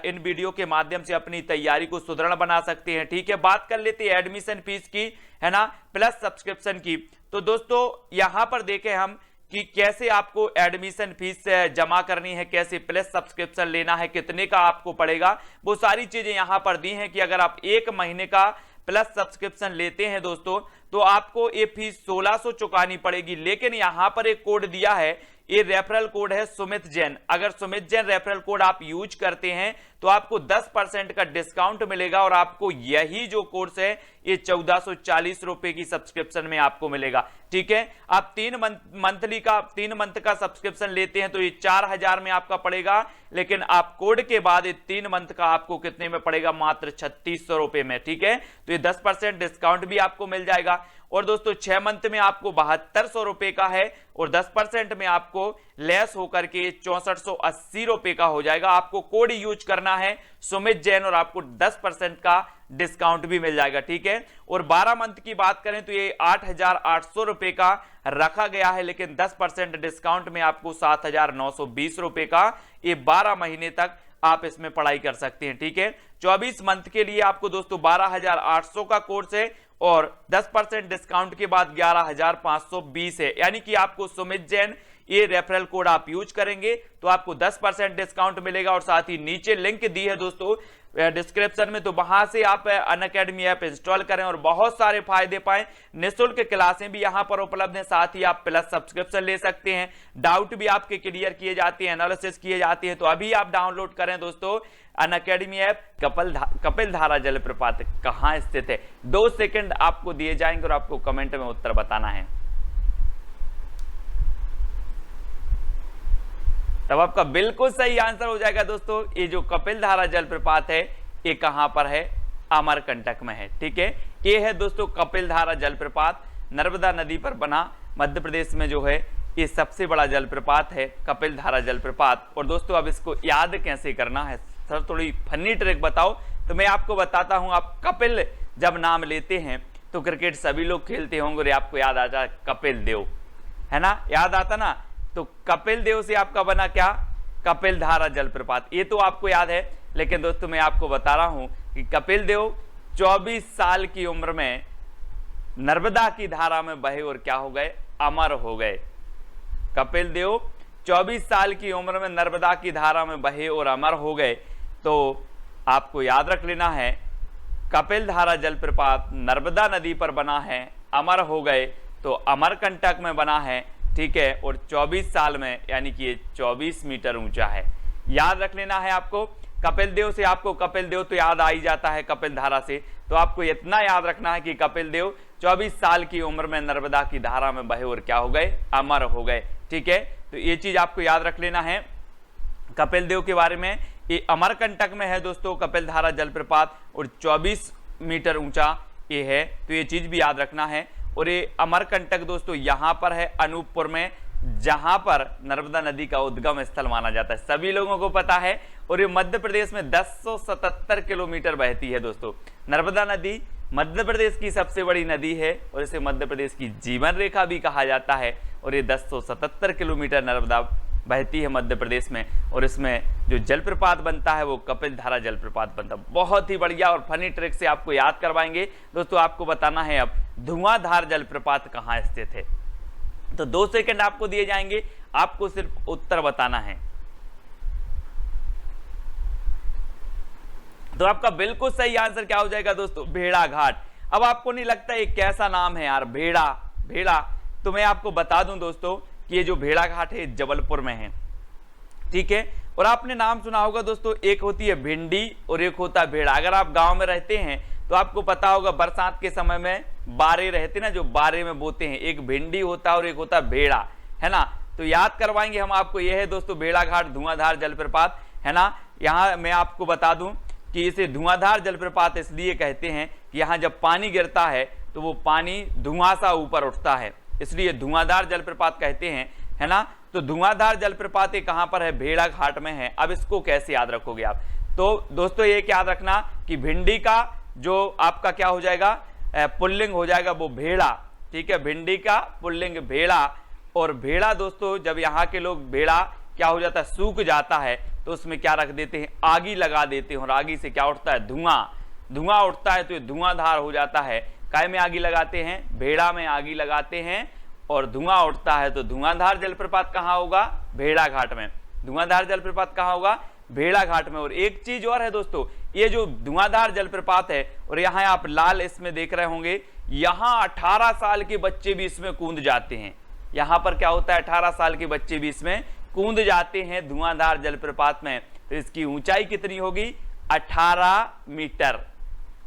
इन वीडियो के माध्यम से अपनी तैयारी को सुदृढ़ बना सकते हैं, ठीक है। बात कर लेते हैं एडमिशन फीस की, है ना, प्लस सब्सक्रिप्शन की। तो दोस्तों यहां पर देखें हम कि कैसे आपको एडमिशन फीस जमा करनी है, कैसे प्लस सब्सक्रिप्शन लेना है, कितने का आपको पड़ेगा, वो सारी चीजें यहां पर दी हैं कि अगर आप 1 महीने का प्लस सब्सक्रिप्शन लेते हैं दोस्तों, तो आपको ये फीस 1600 चुकानी पड़ेगी। लेकिन यहां पर एक कोड दिया है ये रेफरल कोड है सुमित जैन। अगर सुमित जैन रेफरल कोड आप यूज करते हैं तो आपको 10% का डिस्काउंट मिलेगा और आपको यही जो कोर्स है ये 1440 रुपए की सब्सक्रिप्शन में आपको मिलेगा। ठीक है, आप 3 मंथ का सब्सक्रिप्शन लेते हैं तो ये 4000 में आपका पड़ेगा, लेकिन आप कोड के बाद ये 3 मंथ का आपको कितने में पड़ेगा, मात्र 3600 रुपए में। ठीक है, तो ये 10% डिस्काउंट भी आपको मिल जाएगा। और दोस्तों 6 मंथ में आपको 7200 रुपए का है और 10% में आपको लेस होकर के 6480 रुपए का हो जाएगा। आपको कोड यूज करना है सुमित जैन और आपको 10% का डिस्काउंट भी मिल जाएगा। ठीक है, और 12 मंथ की बात करें तो ये 8800 रुपए का रखा गया है, लेकिन 10% डिस्काउंट में आपको 7920 रुपए का ये 12 महीने तक आप इसमें पढ़ाई कर सकते हैं। ठीक है, 24 मंथ के लिए आपको दोस्तों 12800 का कोर्स है और 10% डिस्काउंट के बाद 11520 है। यानी कि आपको सुमित जैन ये रेफरल कोड आप यूज करेंगे तो आपको 10% डिस्काउंट मिलेगा और साथ ही नीचे लिंक दी है दोस्तों डिस्क्रिप्शन में, तो वहां से आप अनअकैडमी ऐप इंस्टॉल करें और बहुत सारे फायदे पाएं। निःशुल्क क्लासें भी यहां पर उपलब्ध हैं, साथ ही आप प्लस सब्सक्रिप्शन ले सकते हैं, डाउट भी आपके क्लियर किए जाते हैं, एनालिसिस किए जाते हैं। तो अभी आप डाउनलोड करें दोस्तों अनअकैडमी ऐप। कपिल धारा जलप्रपात कहां स्थित है, 2 सेकंड आपको दिए जाएंगे और आपको कमेंट में उत्तर बताना है। तब आपका बिल्कुल सही आंसर हो जाएगा दोस्तों, ये जो कपिल धारा जलप्रपात है ये कहां पर है, अमरकंटक में है। ठीक है, ये है दोस्तों कपिल धारा जलप्रपात, नर्मदा नदी पर बना मध्य प्रदेश में जो है ये सबसे बड़ा जलप्रपात है कपिल धारा जलप्रपात। और दोस्तों अब इसको याद कैसे करना है, सर थोड़ी फनी ट्रिक बताओ, तो मैं आपको बताता हूं। आप कपिल जब नाम लेते हैं तो क्रिकेट सभी लोग खेलते होंगे और आपको याद आता है कपिल देव, है ना, याद आता ना, तो कपिल देव से आपका बना क्या, कपिल धारा जलप्रपात। ये तो आपको याद है, लेकिन दोस्तों मैं आपको बता रहा हूं कि कपिल देव 24 साल की उम्र में नर्मदा की धारा में बहे और क्या हो गए, अमर हो गए। कपिल देव 24 साल की उम्र में नर्मदा की धारा में बहे और अमर हो गए। तो आपको याद रख लेना है कपिल धारा जलप्रपात नर्मदा नदी पर बना है, अमर हो गए तो अमरकंटक में बना है। ठीक है, और 24 साल में यानी कि ये 24 मीटर ऊंचा है। याद रख लेना है आपको। कपिल देव से आपको कपिल देव तो याद आ ही जाता है कपिल धारा से, तो आपको इतना याद रखना है कि कपिल देव 24 साल की उम्र में नर्मदा की धारा में बहे और क्या हो गए, अमर हो गए। ठीक है, तो ये चीज आपको याद रख लेना है कपिल देव के बारे में। ये अमरकंटक में है दोस्तों कपिल धारा जलप्रपात और 24 मीटर ऊंचा ये है, तो ये चीज भी याद रखना है। और ये अमरकंटक दोस्तों यहां पर है अनूपपुर में, जहां पर नर्मदा नदी का उद्गम स्थल माना जाता है, सभी लोगों को पता है। और ये मध्य प्रदेश में 1077 किलोमीटर बहती है दोस्तों। नर्मदा नदी मध्य प्रदेश की सबसे बड़ी नदी है और इसे मध्य प्रदेश की जीवन रेखा भी कहा जाता है। और ये 1077 किलोमीटर नर्मदा बहती है मध्य प्रदेश में, और इसमें जो जलप्रपात बनता है वो कपिल धारा जलप्रपात बनता है। बहुत ही बढ़िया और फनी ट्रिक से आपको याद करवाएंगे दोस्तों। आपको बताना है अब धुआंधार जलप्रपात कहाँ स्थित है, तो 2 सेकंड आपको दिए जाएंगे, आपको सिर्फ उत्तर बताना है। तो आपका बिल्कुल सही आंसर क्या हो जाएगा दोस्तों, भेड़ाघाट। अब आपको नहीं लगता ये कैसा नाम है यार, भेड़ा, तो मैं आपको बता दूं दोस्तों कि ये जो भेड़ाघाट है जबलपुर में है। ठीक है, और आपने नाम सुना होगा दोस्तों, एक होती है भिंडी और एक होता है भेड़ा। अगर आप गांव में रहते हैं तो आपको पता होगा बरसात के समय में बारे रहते ना, जो बारे में बोते हैं, एक भिंडी होता है और एक होता है भेड़ा, है ना। तो याद करवाएंगे हम आपको। यह है दोस्तों भेड़ाघाट धुआंधार जलप्रपात, है ना। यहाँ मैं आपको बता दूं कि इसे धुआंधार जलप्रपात इसलिए कहते हैं कि यहाँ जब पानी गिरता है तो वो पानी धुआं सा ऊपर उठता है, इसलिए धुआंधार जलप्रपात कहते हैं, है ना। तो धुआंधार जलप्रपात ये कहां पर है, भेड़ाघाट में है। अब इसको कैसे याद रखोगे आप, तो दोस्तों ये याद रखना कि भिंडी का जो आपका क्या हो जाएगा, पुल्लिंग हो जाएगा वो भेड़ा। ठीक है, भिंडी का पुल्लिंग भेड़ा। और भेड़ा दोस्तों जब यहाँ के लोग भेड़ा क्या हो जाता है, सूख जाता है, तो उसमें क्या रख देते हैं, आगी लगा देते हैं, और आगी से क्या उठता है, धुआं उठता है, तो ये धुआंधार हो जाता है। काय में आगी लगाते हैं, भेड़ा में आगी लगाते हैं और धुआं उठता है, तो धुआंधार जलप्रपात कहाँ होगा, भेड़ाघाट में। धुआंधार जलप्रपात कहाँ होगा, भेड़ाघाट में। और एक चीज और है दोस्तों, ये जो धुआंधार जलप्रपात है, और यहाँ आप लाल इसमें देख रहे होंगे, यहाँ 18 साल के बच्चे भी इसमें कूद जाते हैं। यहाँ पर क्या होता है 18 साल के बच्चे भी इसमें कूद जाते हैं धुआंधार जलप्रपात में। तो इसकी ऊंचाई कितनी होगी 18 मीटर।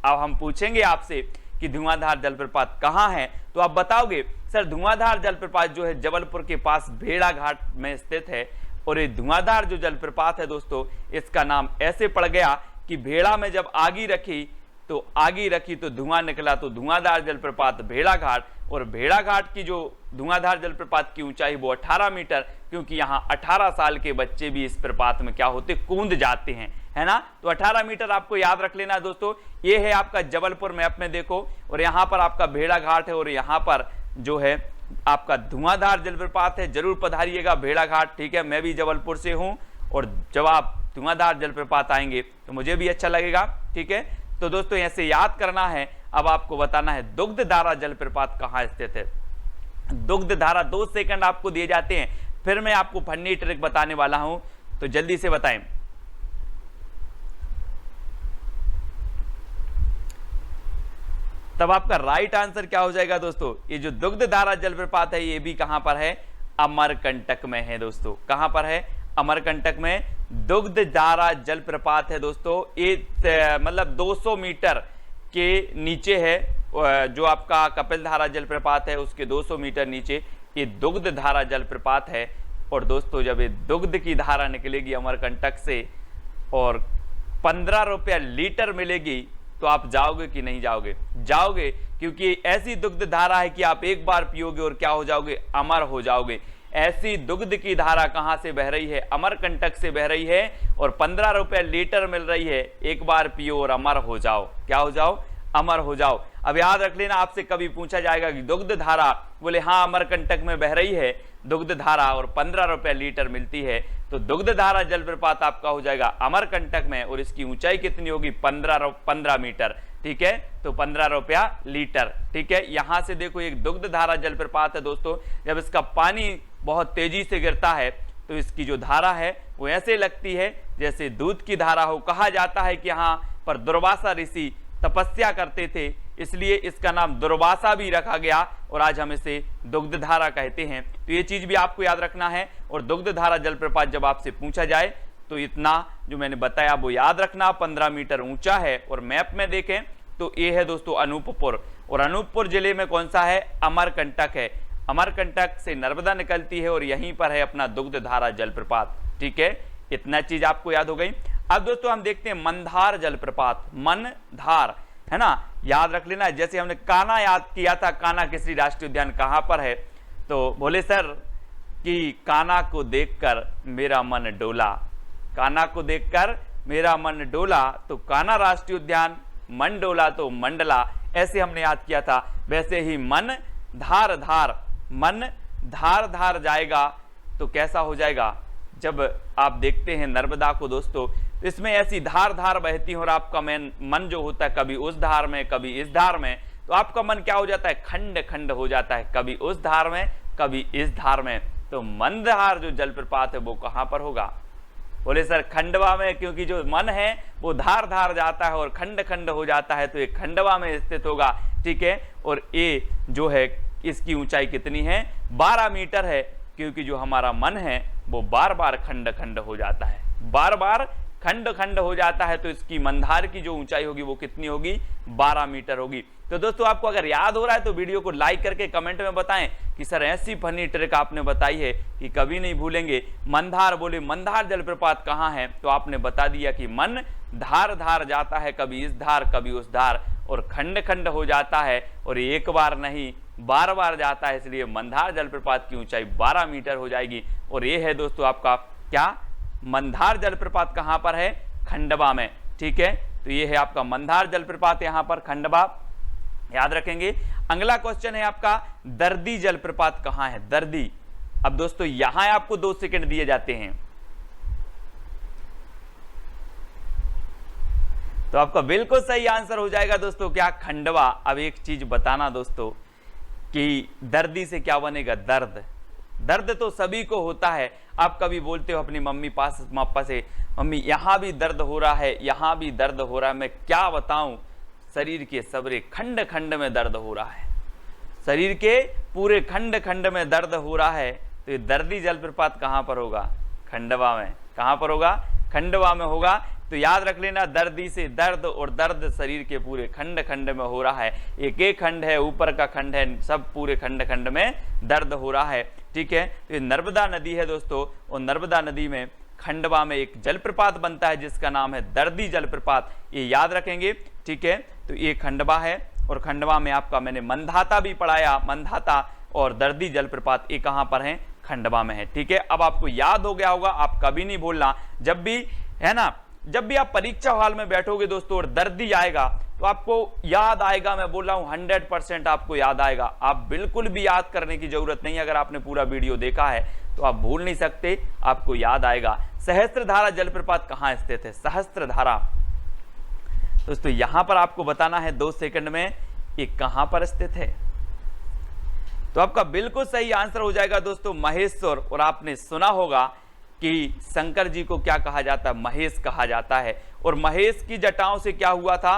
अब हम पूछेंगे आपसे कि धुआंधार जलप्रपात कहाँ है, तो आप बताओगे सर धुआंधार जलप्रपात जो है जबलपुर के पास भेड़ाघाट में स्थित है। और ये धुआंधार जो जलप्रपात है दोस्तों इसका नाम ऐसे पड़ गया कि भेड़ा में जब आगी रखी तो धुआं निकला, तो धुआंधार जलप्रपात भेड़ाघाट। और भेड़ाघाट की जो धुआंधार जलप्रपात की ऊंचाई वो 18 मीटर, क्योंकि यहाँ 18 साल के बच्चे भी इस प्रपात में क्या होते कूद जाते हैं, है ना। तो 18 मीटर आपको याद रख लेना दोस्तों। ये है आपका जबलपुर मैप में देखो, और यहाँ पर आपका भेड़ाघाट है और यहाँ पर जो है आपका धुआंधार जलप्रपात है। जरूर पधारिएगा भेड़ाघाट, ठीक है। मैं भी जबलपुर से हूँ और जब आप धुआंधार जलप्रपात आएंगे तो मुझे भी अच्छा लगेगा, ठीक है। तो दोस्तों ऐसे याद करना है। अब आपको बताना है दुग्धधारा जलप्रपात कहाँ स्थित है। दुग्धधारा 2 सेकंड आपको दिए जाते हैं, फिर मैं आपको फनी ट्रिक बताने वाला हूं, तो जल्दी से बताएं। तब आपका राइट आंसर क्या हो जाएगा दोस्तों। ये जो दुग्धधारा जलप्रपात है ये भी कहां पर है, अमरकंटक में है दोस्तों। कहां पर है, अमरकंटक में दुग्धधारा जलप्रपात है दोस्तों। ये मतलब 200 मीटर के नीचे है। जो आपका कपिलधारा जलप्रपात है उसके 200 मीटर नीचे ये दुग्धधारा जलप्रपात है। और दोस्तों जब ये दुग्ध की धारा निकलेगी अमरकंटक से और 15 रुपया लीटर मिलेगी तो आप जाओगे कि नहीं जाओगे, जाओगे, क्योंकि ऐसी दुग्ध धारा है कि आप एक बार पियोगे और क्या हो जाओगे, अमर हो जाओगे। ऐसी दुग्ध की धारा कहां से बह रही है, अमरकंटक से बह रही है और 15 रुपए लीटर मिल रही है। एक बार पियो और अमर हो जाओ। क्या हो जाओ, अमर हो जाओ। अब याद रख लेना, आपसे कभी पूछा जाएगा कि दुग्ध धारा, बोले हाँ अमरकंटक में बह रही है दुग्ध धारा और 15 रुपए लीटर मिलती है, तो दुग्ध धारा जलप्रपात आपका हो जाएगा अमरकंटक में और इसकी ऊंचाई कितनी होगी, 15 मीटर, ठीक है। तो 15 रुपया लीटर, ठीक है। यहां से देखो एक दुग्ध धारा जलप्रपात है दोस्तों। जब इसका पानी बहुत तेजी से गिरता है तो इसकी जो धारा है वो ऐसे लगती है जैसे दूध की धारा हो। कहा जाता है कि यहाँ पर दुर्वासा ऋषि तपस्या करते थे, इसलिए इसका नाम दुर्वासा भी रखा गया और आज हम इसे दुग्धधारा कहते हैं। तो ये चीज भी आपको याद रखना है। और दुग्धधारा जलप्रपात जब आपसे पूछा जाए तो इतना जो मैंने बताया वो याद रखना। 15 मीटर ऊंचा है। और मैप में देखें तो ये है दोस्तों अनूपपुर, और अनूपपुर जिले में कौन सा है, अमरकंटक है। अमरकंटक से नर्मदा निकलती है और यहीं पर है अपना दुग्धधारा जलप्रपात, ठीक है। इतना चीज आपको याद हो गई। अब दोस्तों हम देखते हैं मनधार जलप्रपात, मनधार, है ना, याद रख लेना। जैसे हमने कान्हा याद किया था, कान्हा केसरी राष्ट्रीय उद्यान कहां पर है, तो बोले सर कि कान्हा को देखकर मेरा मन डोला, कान्हा को देखकर मेरा मन डोला, तो कान्हा राष्ट्रीय उद्यान, मन डोला तो मंडला, ऐसे हमने याद किया था। वैसे ही मन धार धार, मन धार धार जाएगा तो कैसा हो जाएगा, जब आप देखते हैं नर्मदा को दोस्तों, इसमें ऐसी धार धार बहती है और आपका मन जो होता है कभी उस धार में कभी इस धार में, तो आपका मन क्या हो जाता है, खंड खंड हो जाता है, कभी उस धार में कभी इस धार में। तो मंदहार जो जलप्रपात है वो कहां पर होगा, बोले सर खंडवा में, क्योंकि जो मन है वो धार धार जाता है और खंड खंड हो जाता है, तो ये खंडवा में स्थित होगा, ठीक है। और ये जो है इसकी ऊंचाई कितनी है, 12 मीटर है, क्योंकि जो हमारा मन है वो बार बार खंड खंड हो जाता है, बार बार खंड खंड हो जाता है। तो इसकी मंदार की जो ऊंचाई होगी वो कितनी होगी, 12 मीटर होगी। तो दोस्तों आपको अगर याद हो रहा है तो वीडियो को लाइक करके कमेंट में बताएं कि सर ऐसी फनी ट्रिक आपने बताई है कि कभी नहीं भूलेंगे। मंदार, बोले मंदार जलप्रपात कहाँ है, तो आपने बता दिया कि मन धार धार जाता है, कभी इस धार कभी उस धार, और खंड खंड हो जाता है, और एक बार नहीं बार बार जाता है, इसलिए मंदार जलप्रपात की ऊंचाई 12 मीटर हो जाएगी। और ये है दोस्तों आपका क्या, मंदार जलप्रपात कहां पर है, खंडवा में, ठीक है। तो ये है आपका मंदार जलप्रपात यहां पर खंडवा, याद रखेंगे। अगला क्वेश्चन है आपका दर्दी जलप्रपात कहां है, दर्दी। अब दोस्तों यहां आपको 2 सेकंड दिए जाते हैं, तो आपका बिल्कुल सही आंसर हो जाएगा दोस्तों क्या, खंडवा। अब एक चीज बताना दोस्तों कि दर्दी से क्या बनेगा, दर्द। दर्द तो सभी को होता है। आप कभी बोलते हो अपनी मम्मी पापा से, मम्मी यहाँ भी दर्द हो रहा है, यहाँ भी दर्द हो रहा है, मैं क्या बताऊं, शरीर के सबरे खंड खंड में दर्द हो रहा है, शरीर के पूरे खंड खंड में दर्द हो रहा है, तो ये दर्दी जलप्रपात कहाँ पर होगा? खंडवा में। कहाँ पर होगा? खंडवा में होगा। तो याद रख लेना, दर्दी से दर्द, और दर्द शरीर के पूरे खंड खंड में हो रहा है। एक एक खंड है, ऊपर का खंड है, सब पूरे खंड खंड में दर्द हो रहा है। ठीक है, तो ये नर्मदा नदी है दोस्तों, और नर्मदा नदी में खंडवा में एक जलप्रपात बनता है जिसका नाम है दर्दी जलप्रपात, ये याद रखेंगे। ठीक है, तो ये खंडवा है, और खंडवा में आपका मैंने मंधाता भी पढ़ाया, मंधाता और दर्दी जलप्रपात ये कहाँ पर है? खंडवा में है। ठीक है, अब आपको याद हो गया होगा, आप कभी नहीं भूलना, जब भी है ना, जब भी आप परीक्षा हॉल में बैठोगे दोस्तों और दर्दी आएगा तो आपको याद आएगा, मैं बोल रहा हूं 100% आपको याद आएगा। आप बिल्कुल भी याद करने की जरूरत नहीं, अगर आपने पूरा वीडियो देखा है तो आप भूल नहीं सकते, आपको याद आएगा। सहस्त्रधारा जलप्रपात कहां स्थित है? सहस्त्रधारा दोस्तों यहां पर आपको बताना है 2 सेकंड में, ये कहां पर स्थित है। तो आपका बिल्कुल सही आंसर हो जाएगा दोस्तों महेश्वर। और आपने सुना होगा कि शंकर जी को क्या कहा जाता है? महेश कहा जाता है। और महेश की जटाओं से क्या हुआ था?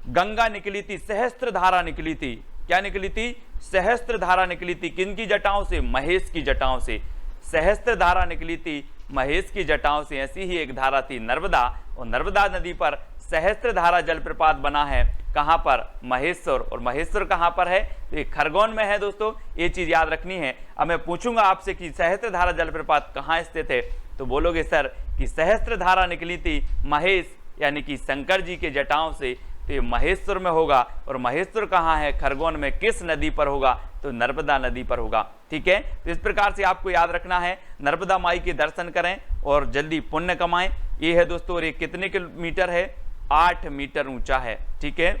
गंगा निकली थी, सहस्त्रधारा निकली थी। क्या निकली थी? सहस्त्रधारा निकली थी। किनकी जटाओं से? महेश की जटाओं से सहस्त्रधारा निकली थी, महेश की जटाओं से। ऐसी ही एक धारा थी नर्मदा, और नर्मदा नदी पर सहस्त्रधारा जलप्रपात बना है। कहां पर? महेश्वर। और महेश्वर कहां पर है? तो ये खरगोन में है दोस्तों, ये चीज याद रखनी है। अब मैं पूछूंगा आपसे कि सहस्त्रधारा जलप्रपात कहां स्थित है, तो बोलोगे सर कि सहस्त्रधारा निकली थी महेश यानी कि शंकर जी के जटाओं से, तो ये महेश्वर में होगा। और महेश्वर कहाँ है? खरगोन में। किस नदी पर होगा? तो नर्मदा नदी पर होगा। ठीक है, तो इस प्रकार से आपको याद रखना है, नर्मदा माई के दर्शन करें और जल्दी पुण्य कमाएं। ये है दोस्तों, और ये कितने किलोमीटर है? 8 मीटर ऊंचा है। ठीक है,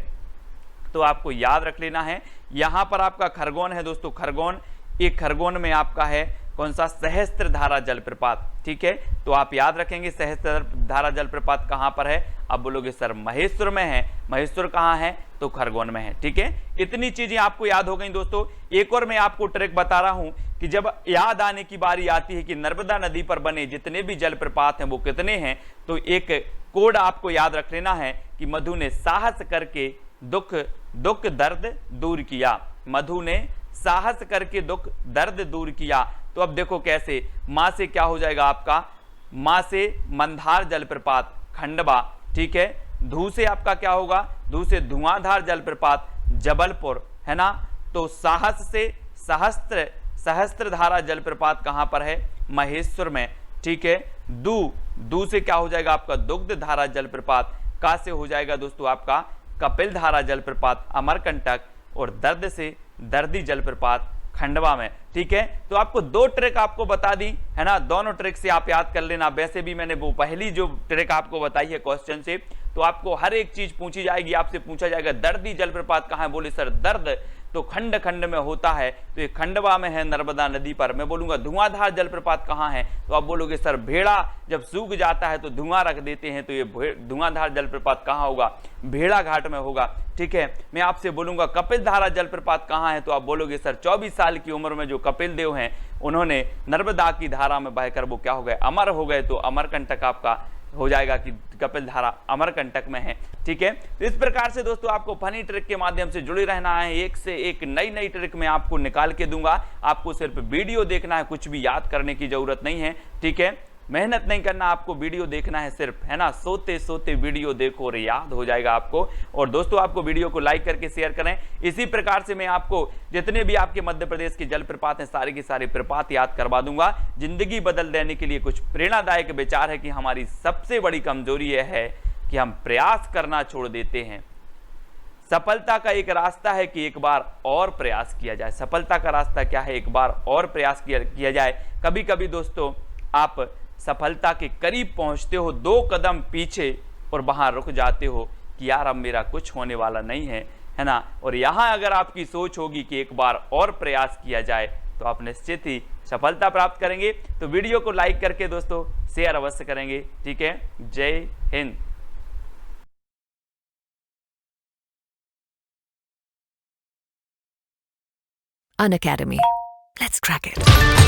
तो आपको याद रख लेना है। यहां पर आपका खरगोन है दोस्तों, खरगोन। एक खरगोन में आपका है कौन सा? सहस्त्रधारा जलप्रपात। ठीक है, तो आप याद रखेंगे सहस्त्रधारा जलप्रपात कहां पर है। अब बोलोगे सर महेश्वर में है। महेश्वर कहां है? तो खरगोन में है। ठीक है, इतनी चीजें आपको याद हो गई दोस्तों। एक और मैं आपको ट्रिक बता रहा हूं कि जब याद आने की बारी आती है कि नर्मदा नदी पर बने जितने भी जलप्रपात हैं वो कितने हैं, तो एक कोड आपको याद रख लेना है कि मधु ने साहस करके दुख दर्द दूर किया। मधु ने साहस करके दुख दर्द दूर किया। तो अब देखो कैसे, मां से क्या हो जाएगा आपका? मां से मंधार जलप्रपात खंडवा। ठीक है, धू से आपका क्या होगा? धू से धुआंधार जलप्रपात जबलपुर, है ना। तो साहस से सहस्त्रधारा जलप्रपात कहां पर है? महेश्वर में। ठीक है, दू से क्या हो जाएगा आपका? दुग्ध धारा जलप्रपात। का से हो जाएगा दोस्तों आपका कपिल धारा जलप्रपात अमरकंटक। और दर्द से दर्दी जलप्रपात खंडवा में। ठीक है, तो आपको 2 ट्रिक आपको बता दी, है ना। दोनों ट्रिक से आप याद कर लेना। वैसे भी मैंने वो पहली जो ट्रिक आपको बताई है क्वेश्चन से, तो आपको हर एक चीज पूछी जाएगी, आपसे पूछा जाएगा दर्दी जलप्रपात कहां है। बोले सर दर्द तो खंड खंड में होता है, तो ये खंडवा में है नर्मदा नदी पर। मैं बोलूंगा धुआंधार जलप्रपात कहां है, तो आप बोलोगे सर भेड़ा जब सूख जाता है तो धुआं रख देते हैं, तो ये धुआंधार जलप्रपात कहां होगा? भेड़ा घाट में होगा। ठीक है, मैं आपसे बोलूंगा कपिल धारा जलप्रपात कहां है, तो आप बोलोगे सर 24 साल की उम्र में जो कपिल देव हैं उन्होंने नर्मदा की धारा में बहकर वो क्या हो गए? अमर हो गए। तो अमरकंटक आपका हो जाएगा कि कपिल धारा अमरकंटक में है। ठीक है, तो इस प्रकार से दोस्तों आपको फनी ट्रिक के माध्यम से जुड़े रहना है। एक से एक नई ट्रिक मैं आपको निकाल के दूंगा, आपको सिर्फ वीडियो देखना है, कुछ भी याद करने की जरूरत नहीं है। ठीक है, मेहनत नहीं करना, आपको वीडियो देखना है सिर्फ, है ना। सोते सोते वीडियो देखो और याद हो जाएगा आपको। और दोस्तों आपको वीडियो को लाइक करके शेयर करें। इसी प्रकार से मैं आपको जितने भी आपके मध्य प्रदेश के जलप्रपात हैं सारे के सारे प्रपात याद करवा दूंगा। जिंदगी बदल देने के लिए कुछ प्रेरणादायक विचार है कि हमारी सबसे बड़ी कमजोरी यह है कि हम प्रयास करना छोड़ देते हैं। सफलता का एक रास्ता है कि एक बार और प्रयास किया जाए। सफलता का रास्ता क्या है? एक बार और प्रयास किया जाए। कभी कभी दोस्तों आप सफलता के करीब पहुंचते हो, 2 कदम पीछे और वहां रुक जाते हो कि यार अब मेरा कुछ होने वाला नहीं है, है ना। और यहां अगर आपकी सोच होगी कि एक बार और प्रयास किया जाए तो आप निश्चित ही सफलता प्राप्त करेंगे। तो वीडियो को लाइक करके दोस्तों शेयर अवश्य करेंगे। ठीक है, जय Hind. Unacademy. Let's crack it.